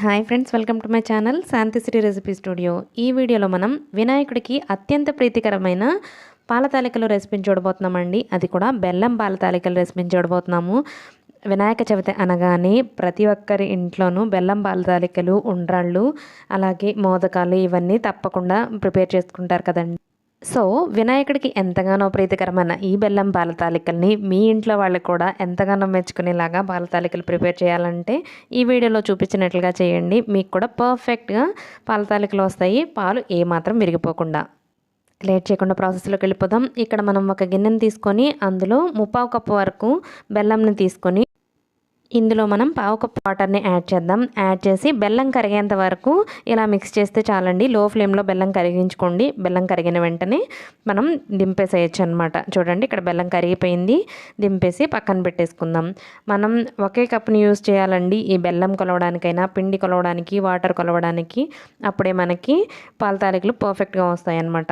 Hi friends, welcome to my channel Shanti Sri recipe studio. ఈ వీడియోలో మనం వినాయకుడికి అత్యంత ప్రీతికరమైన పాల తాలికలు రెసిపీని చూడబోతున్నామండి. అది కూడా బెల్లం పాల తాలికలు రెసిపీని చూడబోతున్నాము. వినాయక చవితి అనగానే ప్రతి ఒక్కరి ఇంట్లోనూ బెల్లం పాల తాలికలు, ఉండ్రాళ్ళు, అలాగే మోదకాలు ఇవన్నీ తప్పకుండా ప్రిపేర్ చేసుకుంటారు కదండి. సో వినాయకుడికి ఎంతగానో ప్రీతికరమైన ఈ బెల్లం పాల తాలికల్ని మీ ఇంట్లో వాళ్ళకి కూడా ఎంతగానో మెచ్చుకునేలాగా పాల తాలికలు ప్రిపేర్ చేయాలంటే ఈ వీడియోలో చూపించినట్లుగా చేయండి. మీకు కూడా పర్ఫెక్ట్గా పాల తాలికలు వస్తాయి, పాలు ఏమాత్రం విరిగిపోకుండా. లేట్ చేయకుండా ప్రాసెస్లోకి వెళ్ళిపోదాం. ఇక్కడ మనం ఒక గిన్నెని తీసుకొని అందులో 3/4 కప్పు వరకు బెల్లంని తీసుకొని ఇందులో మనం 1/2 కప్పు వాటర్ని యాడ్ చేద్దాం. యాడ్ చేసి బెల్లం కరిగేంత వరకు ఇలా మిక్స్ చేస్తే చాలండి. లో ఫ్లేమ్లో బెల్లం కరిగించుకోండి. బెల్లం కరిగిన వెంటనే మనం దింపేసేయచ్చు అనమాట. చూడండి, ఇక్కడ బెల్లం కరిగిపోయింది. దింపేసి పక్కన పెట్టేసుకుందాం. మనం ఒకే కప్ని యూజ్ చేయాలండి ఈ బెల్లం కొలవడానికైనా, పిండి కొలవడానికి, వాటర్ కొలవడానికి. అప్పుడే మనకి పాల తాలికలు పర్ఫెక్ట్గా వస్తాయి అన్నమాట.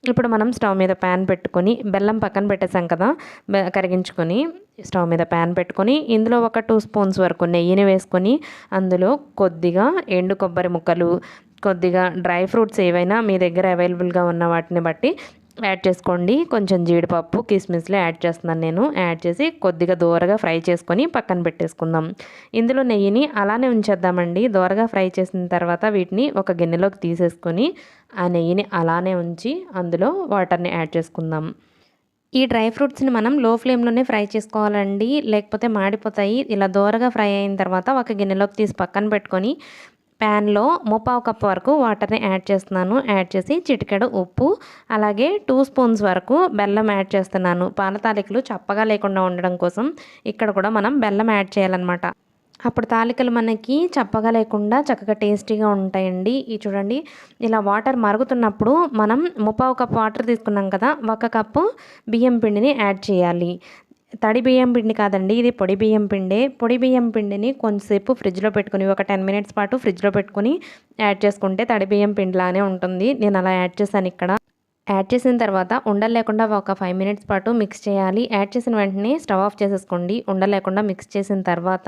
ఇప్పుడు మనం స్టవ్ మీద ప్యాన్ పెట్టుకొని బెల్లం పక్కన పెట్టేసాం కదా, కరిగించుకొని స్టవ్ మీద ప్యాన్ పెట్టుకొని ఇందులో ఒక 2 స్పూన్స్ వరకు నెయ్యిని వేసుకొని అందులో కొద్దిగా ఎండు కొబ్బరి ముక్కలు, కొద్దిగా డ్రై ఫ్రూట్స్ ఏవైనా మీ దగ్గర అవైలబుల్గా ఉన్న వాటిని బట్టి యాడ్ చేసుకోండి. కొంచెం జీడిపప్పు, కిస్మిస్లు యాడ్ చేస్తున్నాను నేను. యాడ్ చేసి కొద్దిగా దోరగా ఫ్రై చేసుకొని పక్కన పెట్టేసుకుందాం. ఇందులో నెయ్యిని అలానే ఉంచేద్దామండి. దోరగా ఫ్రై చేసిన తర్వాత వీటిని ఒక గిన్నెలోకి తీసేసుకొని ఆ నెయ్యిని అలానే ఉంచి అందులో వాటర్ని యాడ్ చేసుకుందాం. ఈ డ్రై ఫ్రూట్స్ని మనం లో ఫ్లేమ్లోనే ఫ్రై చేసుకోవాలండి, లేకపోతే మాడిపోతాయి. ఇలా దోరగా ఫ్రై అయిన తర్వాత ఒక గిన్నెలోకి తీసి పక్కన పెట్టుకొని ప్యాన్లో 3/4 కప్పు వరకు వాటర్ని యాడ్ చేస్తున్నాను. యాడ్ చేసి చిటికెడు ఉప్పు, అలాగే 2 స్పూన్స్ వరకు బెల్లం యాడ్ చేస్తున్నాను. పాల తాలికలు చప్పగా లేకుండా ఉండడం కోసం ఇక్కడ కూడా మనం బెల్లం యాడ్ చేయాలన్నమాట. అప్పుడు తాలికలు మనకి చప్పగా లేకుండా చక్కగా టేస్టీగా ఉంటాయండి. ఈ చూడండి, ఇలా వాటర్ మరుగుతున్నప్పుడు మనం 3/4 కప్పు వాటర్ తీసుకున్నాం కదా, 1 కప్పు బియ్యం పిండిని యాడ్ చేయాలి. తడి బియ్యం పిండి కాదండి, ఇది పొడి బియ్యం పిండే. పొడి బియ్యం పిండిని కొంచెంసేపు ఫ్రిడ్జ్లో పెట్టుకుని ఒక 10 మినిట్స్ పాటు ఫ్రిడ్జ్లో పెట్టుకుని యాడ్ చేసుకుంటే తడి బియ్యం పిండిలానే ఉంటుంది. నేను అలా యాడ్ చేశాను ఇక్కడ. యాడ్ చేసిన తర్వాత ఉండలు లేకుండా ఒక 5 మినిట్స్ పాటు మిక్స్ చేయాలి. యాడ్ చేసిన వెంటనే స్టవ్ ఆఫ్ చేసేసుకోండి. ఉండలు లేకుండా మిక్స్ చేసిన తర్వాత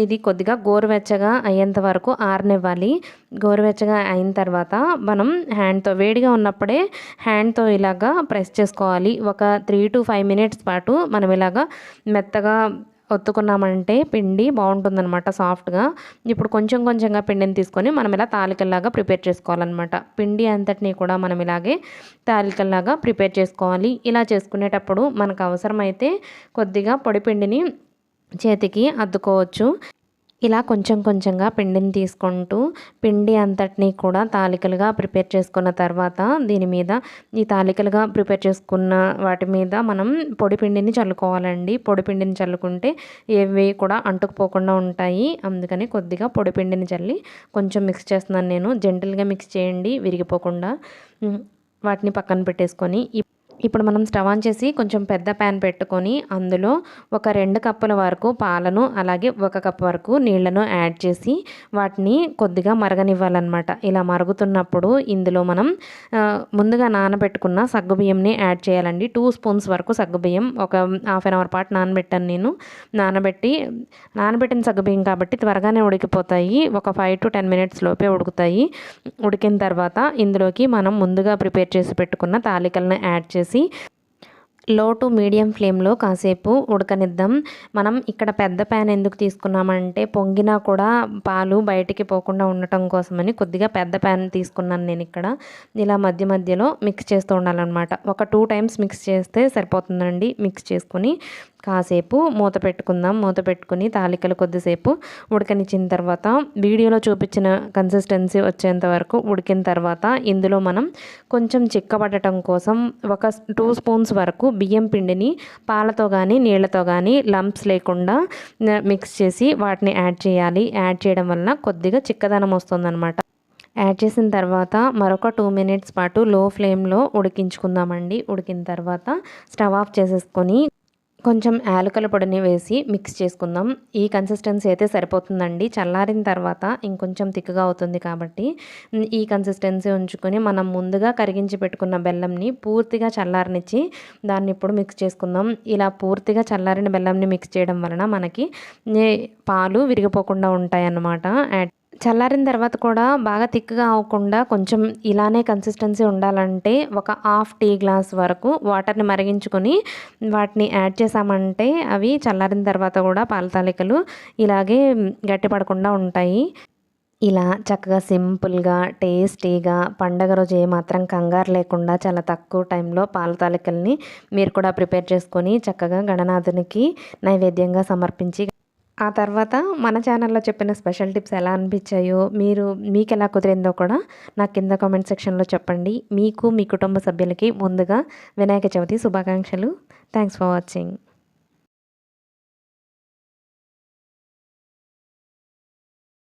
ఇది కొద్దిగా గోరువెచ్చగా అయ్యేంత వరకు ఆరనివ్వాలి. గోరువెచ్చగా అయిన తర్వాత మనం హ్యాండ్తో, వేడిగా ఉన్నప్పుడే హ్యాండ్తో ఇలాగా ప్రెస్ చేసుకోవాలి. ఒక 3 to 5 మినిట్స్ పాటు మనం ఇలాగా మెత్తగా ఒత్తుకున్నామంటే పిండి బాగుంటుందన్నమాట, సాఫ్ట్గా. ఇప్పుడు కొంచెం కొంచెంగా పిండిని తీసుకొని మనం ఇలా తాలికల్లాగా ప్రిపేర్ చేసుకోవాలన్నమాట. పిండి అంతటినీ కూడా మనం ఇలాగే తాలికల్లాగా ప్రిపేర్ చేసుకోవాలి. ఇలా చేసుకునేటప్పుడు మనకు అవసరమైతే కొద్దిగా పొడి పిండిని చేతికి అద్దుకోవచ్చు. ఇలా కొంచెం కొంచెంగా పిండిని తీసుకుంటూ పిండి అంతటినీ కూడా తాలికలుగా ప్రిపేర్ చేసుకున్న తర్వాత దీని మీద, ఈ తాలికలుగా ప్రిపేర్ చేసుకున్న వాటి మీద మనం పొడి పిండిని చల్లుకోవాలండి. పొడి పిండిని చల్లుకుంటే ఏవి కూడా అంటుకుపోకుండా ఉంటాయి. అందుకని కొద్దిగా పొడి పిండిని చల్లి కొంచెం మిక్స్ చేస్తున్నాను నేను. జెంటల్గా మిక్స్ చేయండి, విరిగిపోకుండా. వాటిని పక్కన పెట్టేసుకొని ఇప్పుడు మనం స్టవ్ ఆన్ చేసి కొంచెం పెద్ద ప్యాన్ పెట్టుకొని అందులో ఒక 2 కప్పుల వరకు పాలను, అలాగే 1 కప్పు వరకు నీళ్లను యాడ్ చేసి వాటిని కొద్దిగా మరగనివ్వాలన్నమాట. ఇలా మరుగుతున్నప్పుడు ఇందులో మనం ముందుగా నానబెట్టుకున్న సగ్గుబియ్యంని యాడ్ చేయాలండి. 2 స్పూన్స్ వరకు సగ్గుబియ్యం, ఒక హాఫ్ అన్ అవర్ పాటు నానబెట్టాను నేను. నానబెట్టిన సగ్గుబియ్యం కాబట్టి త్వరగానే ఉడికిపోతాయి. ఒక 5 to 10 మినిట్స్ లోపే ఉడుకుతాయి. ఉడికిన తర్వాత ఇందులోకి మనం ముందుగా ప్రిపేర్ చేసి పెట్టుకున్న తాలికలను యాడ్ చేసి లో టు మీడియం ఫ్లేమ్లో కాసేపు ఉడకనిద్దాం. మనం ఇక్కడ పెద్ద ప్యాన్ ఎందుకు తీసుకున్నామంటే పొంగినా కూడా పాలు బయటికి పోకుండా ఉండటం కోసమని కొద్దిగా పెద్ద ప్యాన్ తీసుకున్నాను నేను ఇక్కడ. ఇలా మధ్య మధ్యలో మిక్స్ చేస్తూ ఉండాలన్నమాట. ఒక 2 టైమ్స్ మిక్స్ చేస్తే సరిపోతుందండి. మిక్స్ చేసుకుని కాసేపు మూత పెట్టుకుందాం. మూత పెట్టుకుని తాలికలు కొద్దిసేపు ఉడకనిచ్చిన తర్వాత వీడియోలో చూపించిన కన్సిస్టెన్సీ వచ్చేంత వరకు ఉడికిన తర్వాత ఇందులో మనం కొంచెం చిక్కబడటం కోసం ఒక 2 స్పూన్స్ వరకు బియ్యం పిండిని పాలతో కానీ నీళ్ళతో కానీ లంప్స్ లేకుండా మిక్స్ చేసి వాటిని యాడ్ చేయాలి. యాడ్ చేయడం వలన కొద్దిగా చిక్కదనం వస్తుందన్నమాట. యాడ్ చేసిన తర్వాత మరొక 2 మినిట్స్ పాటు లో ఫ్లేమ్లో ఉడికించుకుందామండి. ఉడికిన తర్వాత స్టవ్ ఆఫ్ చేసేసుకొని కొంచెం యాలకుల పొడిని వేసి మిక్స్ చేసుకుందాం. ఈ కన్సిస్టెన్సీ అయితే సరిపోతుందండి. చల్లారిన తర్వాత ఇంకొంచెం తిక్కగా అవుతుంది కాబట్టి ఈ కన్సిస్టెన్సీ ఉంచుకొని మనం ముందుగా కరిగించి పెట్టుకున్న బెల్లంని పూర్తిగా చల్లారనిచ్చి దాన్ని ఇప్పుడు మిక్స్ చేసుకుందాం. ఇలా పూర్తిగా చల్లారిన బెల్లంని మిక్స్ చేయడం వలన మనకి పాలు విరిగిపోకుండా ఉంటాయి అన్నమాట. చల్లారిన తర్వాత కూడా బాగా థిక్‌గా అవ్వకుండా కొంచెం ఇలానే కన్సిస్టెన్సీ ఉండాలంటే ఒక హాఫ్ టీ గ్లాస్ వరకు వాటర్‌ని మరిగించుకొని వాటిని యాడ్ చేశామంటే అవి చల్లారిన తర్వాత కూడా పాల తాలికలు ఇలాగే గట్టిపడకుండా ఉంటాయి. ఇలా చక్కగా సింపుల్‌గా, టేస్టీగా పండగ రోజు ఏమాత్రం కంగారు లేకుండా చాలా తక్కువ టైంలో పాల తాలికల్ని మీరు కూడా ప్రిపేర్ చేసుకొని చక్కగా గణనాథునికి నైవేద్యంగా సమర్పించి ఆ తర్వాత మన ఛానల్‌లో చెప్పిన స్పెషల్ టిప్స్ ఎలా అనిపించాయో, మీకెలా కుదిరిందో కూడా నాకు కింద కామెంట్ సెక్షన్‌లో చెప్పండి. మీకు, మీ కుటుంబ సభ్యులకి ముందుగా వినాయక చవితి శుభాకాంక్షలు. Thanks for watching.